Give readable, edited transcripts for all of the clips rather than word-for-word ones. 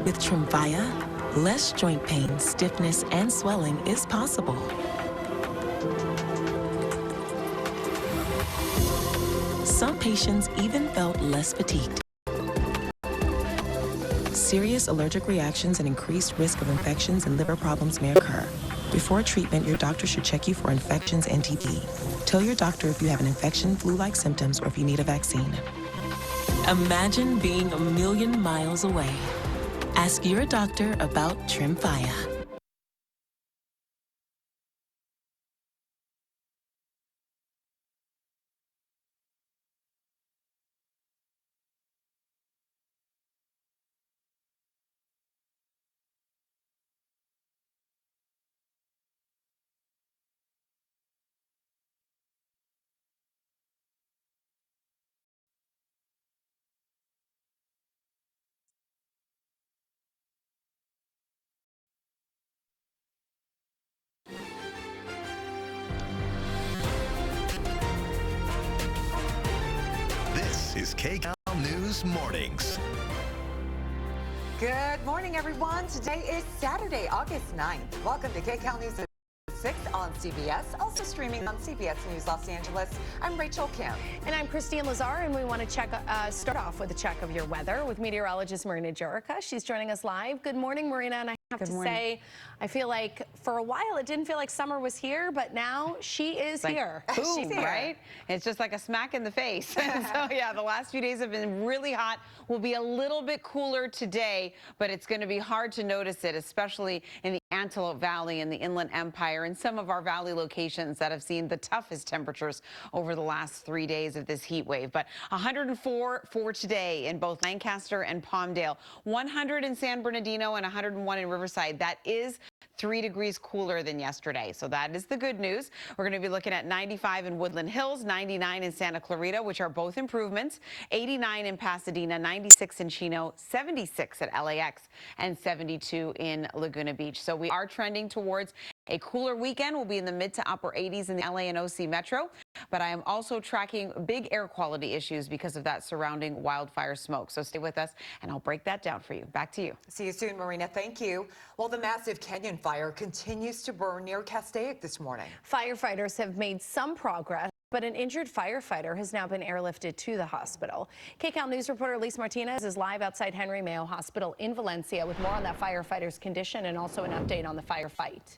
With Tremfya, less joint pain, stiffness, and swelling is possible. Some patients even felt less fatigued. Serious allergic reactions and increased risk of infections and liver problems may occur. Before treatment, your doctor should check you for infections and TB. Tell your doctor if you have an infection, flu-like symptoms, or if you need a vaccine. Imagine being a million miles away. Ask your doctor about Tremfya. This is KCAL News Mornings. Good morning, everyone. Today is Saturday, August 9th. Welcome to KCAL News at 6 on CBS, also streaming on CBS News Los Angeles. I'm Rachel Kim. And I'm Christine Lazar, and we want to start off with a check of your weather with meteorologist Marina Jurica. She's joining us live. Good morning, Marina. And I have to say, I feel like for a while it didn't feel like summer was here, but now she is here. Boom, She's here. right? It's just like a smack in the face. So yeah, the last few days have been really hot. Will be a little bit cooler today, but it's going to be hard to notice it, especially in the Antelope Valley and the Inland Empire and some of our valley locations that have seen the toughest temperatures over the last 3 days of this heat wave. But 104 for today in both Lancaster and Palmdale, 100 in San Bernardino, and 101 in Riverside. That is 3 degrees cooler than yesterday. So that is the good news. We're going to be looking at 95 in Woodland Hills, 99 in Santa Clarita, which are both improvements, 89 in Pasadena, 96 in Chino, 76 at LAX, and 72 in Laguna Beach. So we are trending towards a cooler weekend. We'll be in the mid to upper 80s in the LA and OC metro, but I am also tracking big air quality issues because of that surrounding wildfire smoke. So stay with us and I'll break that down for you. Back to you. See you soon, Marina. Thank you. Well, the massive canyon fire continues to burn near Castaic this morning. Firefighters have made some progress, but an injured firefighter has now been airlifted to the hospital. KCAL News reporter Elise Martinez is live outside Henry Mayo Hospital in Valencia with more on that firefighter's condition and also an update on the firefight.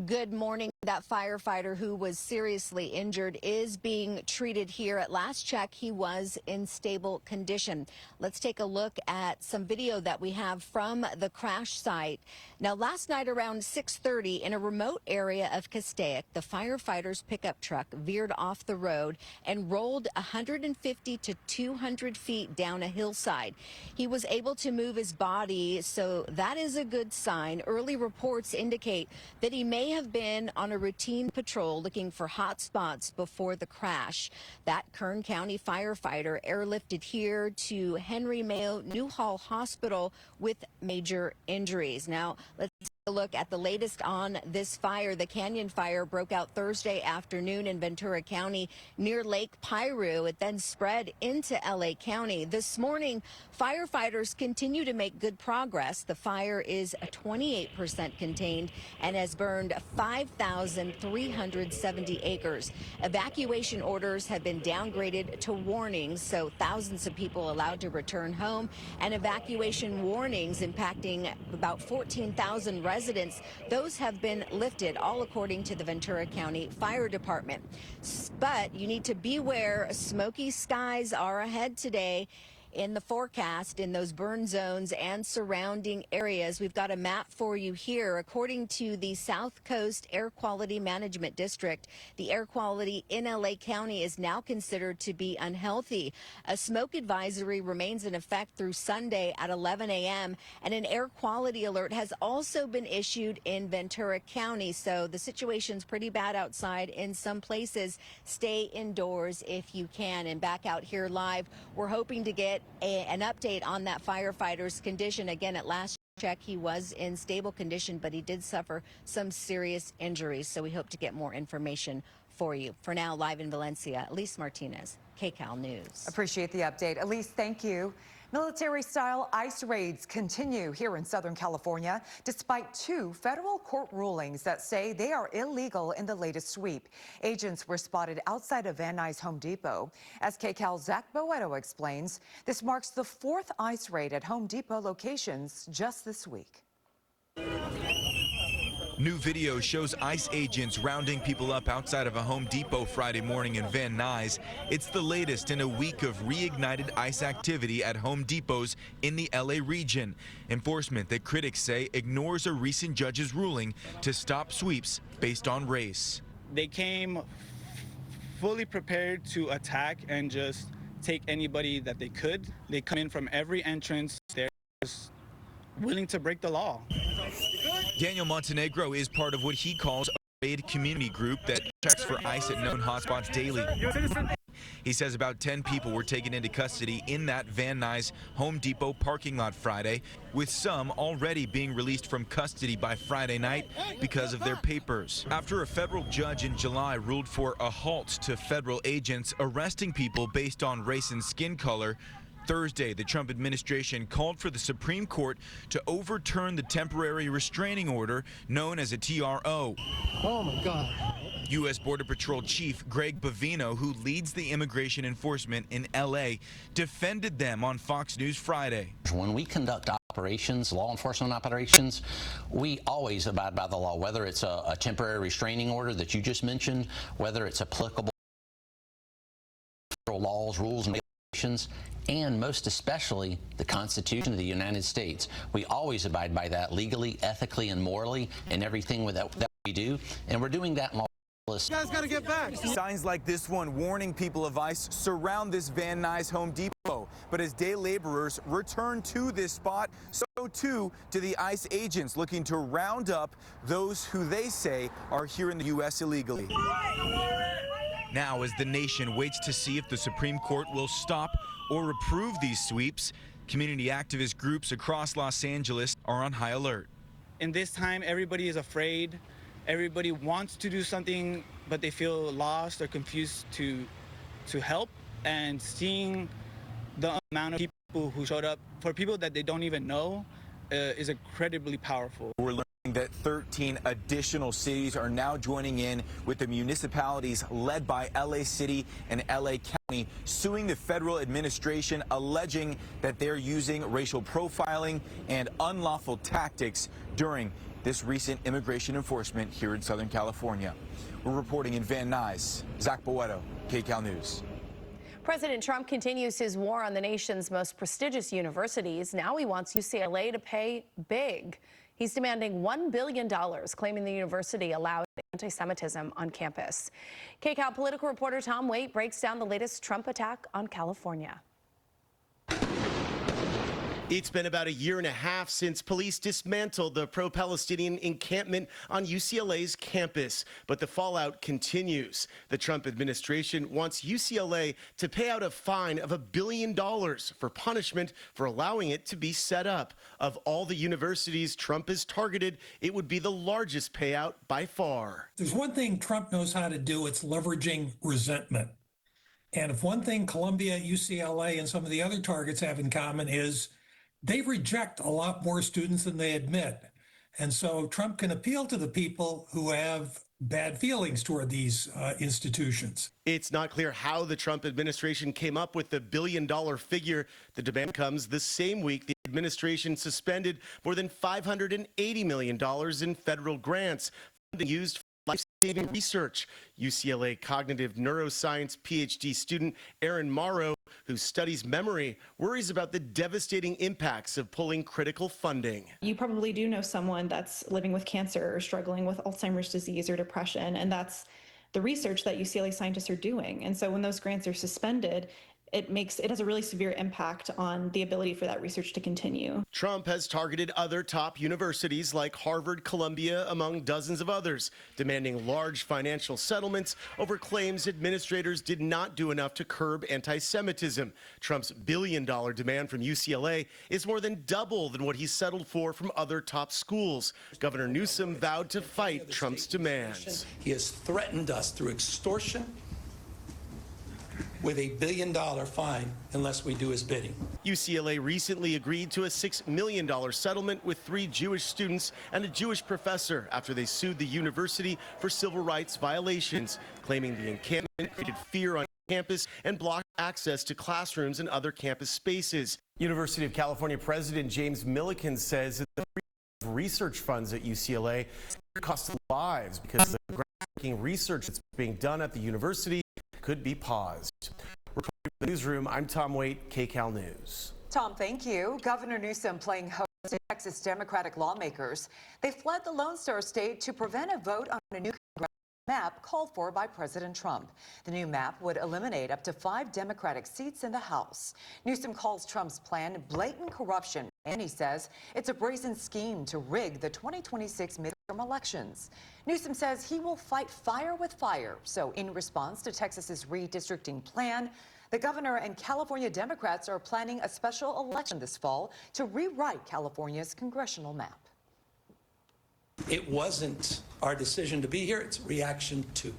Good morning. That firefighter who was seriously injured is being treated here. At last check, he was in stable condition. Let's take a look at some video that we have from the crash site. Now, last night around 6:30 in a remote area of Castaic, the firefighter's pickup truck veered off the road and rolled 150 to 200 feet down a hillside. He was able to move his body, so that is a good sign. Early reports indicate that he may have been on a routine patrol looking for hot spots before the crash. That Kern County firefighter airlifted here to Henry Mayo Newhall Hospital with major injuries. Now, let's take a look at the latest on this fire. The canyon fire broke out Thursday afternoon in Ventura County near Lake Piru. It then spread into LA County. This morning, firefighters continue to make good progress. The fire is 28% contained and has burned 5,370 acres. Evacuation orders have been downgraded to warnings, so thousands of people allowed to return home, and evacuation warnings impacting about 14,000 residents. Those have been lifted, all according to the Ventura County Fire Department. But you need to beware. Smoky skies are ahead today in the forecast in those burn zones and surrounding areas. We've got a map for you here. According to the South Coast Air Quality Management District, the air quality in LA County is now considered to be unhealthy. A smoke advisory remains in effect through Sunday at 11 a.m. and an air quality alert has also been issued in Ventura County. So the situation's pretty bad outside in some places. Stay indoors if you can. And back out here live, we're hoping to get an update on that firefighter's condition. Again, at last check, he was in stable condition, but he did suffer some serious injuries. So we hope to get more information for you. For now, live in Valencia, Elise Martinez, KCAL News. Appreciate the update. Elise, thank you. Military-style ICE raids continue here in Southern California, despite 2 federal court rulings that say they are illegal in the latest sweep. Agents were spotted outside of Van Nuys Home Depot. As KCAL's Zach Boetto explains, this marks the 4th ICE raid at Home Depot locations just this week. New video shows ICE agents rounding people up outside of a Home Depot Friday morning in Van Nuys. It's the latest in a week of reignited ICE activity at Home Depots in the LA region. Enforcement that critics say ignores a recent judge's ruling to stop sweeps based on race. They came fully prepared to attack and just take anybody that they could. They come in from every entrance. They're just willing to break the law. Daniel Montenegro is part of what he calls a raid community group that checks for ICE at known hotspots daily. He says about 10 people were taken into custody in that Van Nuys Home Depot parking lot Friday, with some already being released from custody by Friday night because of their papers. After a federal judge in July ruled for a halt to federal agents arresting people based on race and skin color, Thursday, the Trump administration called for the Supreme Court to overturn the temporary restraining order known as a TRO. Oh, my God. U.S. Border Patrol Chief Greg Bavino, who leads the immigration enforcement in L.A., defended them on Fox News Friday. When we conduct operations, law enforcement operations, we always abide by the law, whether it's a temporary restraining order that you just mentioned, whether it's applicable federal laws, rules, and regulations, and most especially the Constitution of the United States. We always abide by that legally, ethically, and morally in everything that we do, and we're doing that in all. You guys got to get back. Signs like this one warning people of ICE surround this Van Nuys Home Depot. But as day laborers return to this spot, so too do the ICE agents looking to round up those who they say are here in the U.S. illegally. Now, as the nation waits to see if the Supreme Court will stop or approve these sweeps, community activist groups across Los Angeles are on high alert. In this time, everybody is afraid. Everybody wants to do something, but they feel lost or confused to help. And seeing the amount of people who showed up for people that they don't even know is incredibly powerful. We're learning that 13 additional cities are now joining in with the municipalities led by LA City and LA County suing the federal administration, alleging that they're using racial profiling and unlawful tactics during this recent immigration enforcement here in Southern California. We're reporting in Van Nuys. Zach Boetto, KCAL News. President Trump continues his war on the nation's most prestigious universities. Now he wants UCLA to pay big. He's demanding $1 billion, claiming the university allowed anti-Semitism on campus. KCAL political reporter Tom Waite breaks down the latest Trump attack on California. It's been about a year and a half since police dismantled the pro-Palestinian encampment on UCLA's campus, but the fallout continues. The Trump administration wants UCLA to pay out a fine of $1 billion for punishment for allowing it to be set up. Of all the universities Trump has targeted, it would be the largest payout by far. There's one thing Trump knows how to do, it's leveraging resentment. And if one thing Columbia, UCLA, and some of the other targets have in common is they reject a lot more students than they admit. And so Trump can appeal to the people who have bad feelings toward these institutions. It's not clear how the Trump administration came up with the $1 billion figure. The demand comes the same week the administration suspended more than $580 million in federal grants, funding used for life-saving research. UCLA cognitive neuroscience PhD student Erin Morrow, who studies memory, worries about the devastating impacts of pulling critical funding. You probably do know someone that's living with cancer or struggling with Alzheimer's disease or depression, and that's the research that UCLA scientists are doing. And so when those grants are suspended, it has a really severe impact on the ability for that research to continue. Trump has targeted other top universities like Harvard, Columbia, among dozens of others, demanding large financial settlements over claims administrators did not do enough to curb anti-Semitism. Trump's $1 billion demand from UCLA is more than double than what he settled for from other top schools. Governor Newsom vowed to fight Trump's demands. He has threatened us through extortion with a $1 billion fine unless we do his bidding. UCLA recently agreed to a $6 million settlement with 3 Jewish students and a Jewish professor after they sued the university for civil rights violations, claiming the encampment created fear on campus and blocked access to classrooms and other campus spaces. University of California President James Milliken says that the research funds at UCLA cost lives because the groundbreaking research that's being done at the university could be paused. Reporting from the newsroom, I'm Tom Waite, KCAL News. Tom, thank you. Governor Newsom playing host to Texas Democratic lawmakers. They fled the Lone Star State to prevent a vote on a new map called for by President Trump. The new map would eliminate up to 5 Democratic seats in the House. Newsom calls Trump's plan blatant corruption, and he says it's a brazen scheme to rig the 2026 midterm elections. Newsom says he will fight fire with fire. So in response to Texas's redistricting plan, the governor and California Democrats are planning a special election this fall to rewrite California's congressional map. It wasn't our decision to be here, it's reaction to.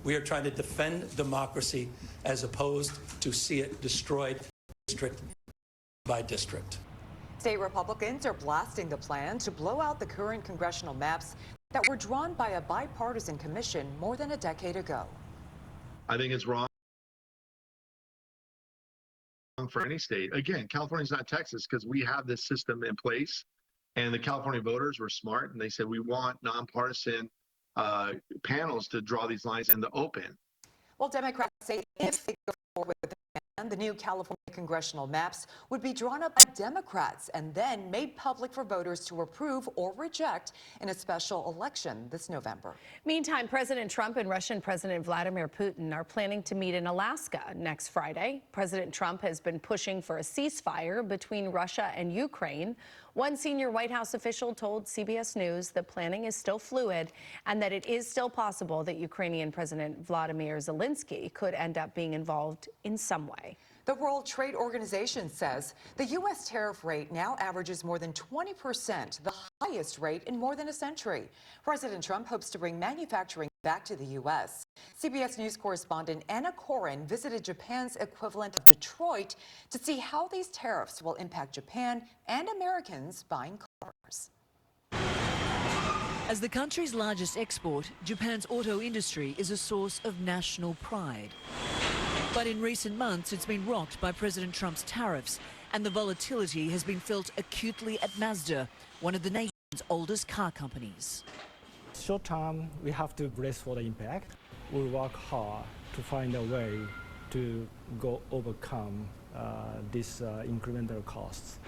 We are trying to defend democracy as opposed to see it destroyed district by district. State Republicans are blasting the plan to blow out the current congressional maps that were drawn by a bipartisan commission more than a decade ago. I think it's wrong for any state. Again, California's not Texas because we have this system in place. And the California voters were smart, and they said, we want nonpartisan panels to draw these lines in the open. Well, Democrats say if they go forward with the plan, the new California congressional maps would be drawn up by Democrats and then made public for voters to approve or reject in a special election this November. Meantime, President Trump and Russian President Vladimir Putin are planning to meet in Alaska next Friday. President Trump has been pushing for a ceasefire between Russia and Ukraine. One senior White House official told CBS News the planning is still fluid and that it is still possible that Ukrainian President Vladimir Zelensky could end up being involved in some way. The World Trade Organization says the U.S. tariff rate now averages more than 20%, the highest rate in more than a century. President Trump hopes to bring manufacturing back to the U.S. CBS News correspondent Anna Corin visited Japan's equivalent of Detroit to see how these tariffs will impact Japan and Americans buying cars. As the country's largest export, Japan's auto industry is a source of national pride. But in recent months, it's been rocked by President Trump's tariffs, and the volatility has been felt acutely at Mazda, one of the nation's oldest car companies. Short term, we have to brace for the impact. We'll work hard to find a way to overcome these incremental costs.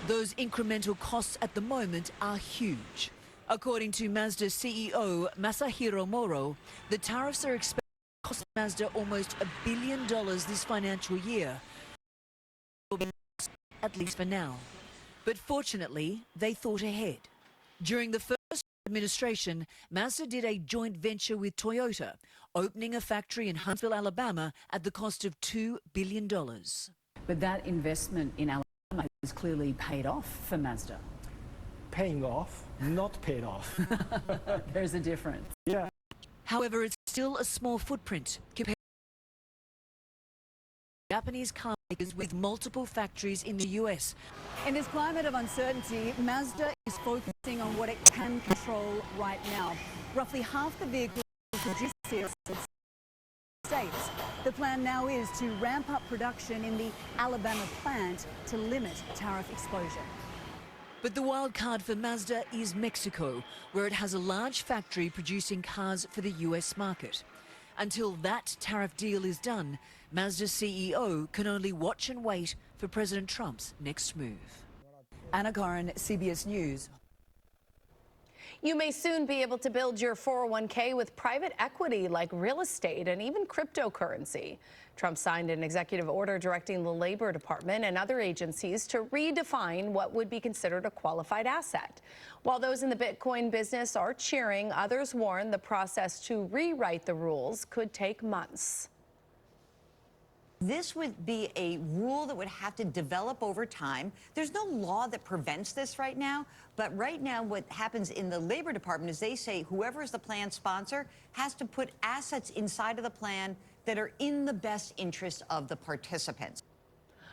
Those incremental costs at the moment are huge. According to Mazda CEO Masahiro Moro, the tariffs are expected to cost Mazda almost $1 billion this financial year, at least for now. But fortunately, they thought ahead. During the first administration, Mazda did a joint venture with Toyota, opening a factory in Huntsville, Alabama at the cost of $2 billion. But that investment in Alabama has clearly paid off for Mazda. Paying off, not paid off. There's a difference. Yeah. However, it's still a small footprint compared to Japanese car makers with multiple factories in the US. In this climate of uncertainty, Mazda is focusing on what it can control right now. Roughly half the vehicles produced here in the States. The plan now is to ramp up production in the Alabama plant to limit tariff exposure. But the wild card for Mazda is Mexico, where it has a large factory producing cars for the US market. Until that tariff deal is done, Mazda's CEO can only watch and wait for President Trump's next move. Anna Corin, CBS News. You may soon be able to build your 401k with private equity like real estate and even cryptocurrency. Trump signed an executive order directing the Labor Department and other agencies to redefine what would be considered a qualified asset. While those in the Bitcoin business are cheering, others warn the process to rewrite the rules could take months. This would be a rule that would have to develop over time. There's no law that prevents this right now, but right now what happens in the Labor Department is they say whoever is the plan sponsor has to put assets inside of the plan that are in the best interest of the participants.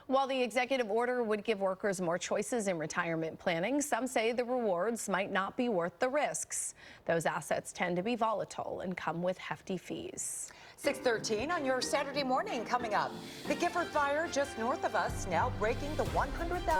While the executive order would give workers more choices in retirement planning, some say the rewards might not be worth the risks. Those assets tend to be volatile and come with hefty fees. 6:13 on your Saturday morning coming up. The Gifford fire just north of us now breaking the 100,000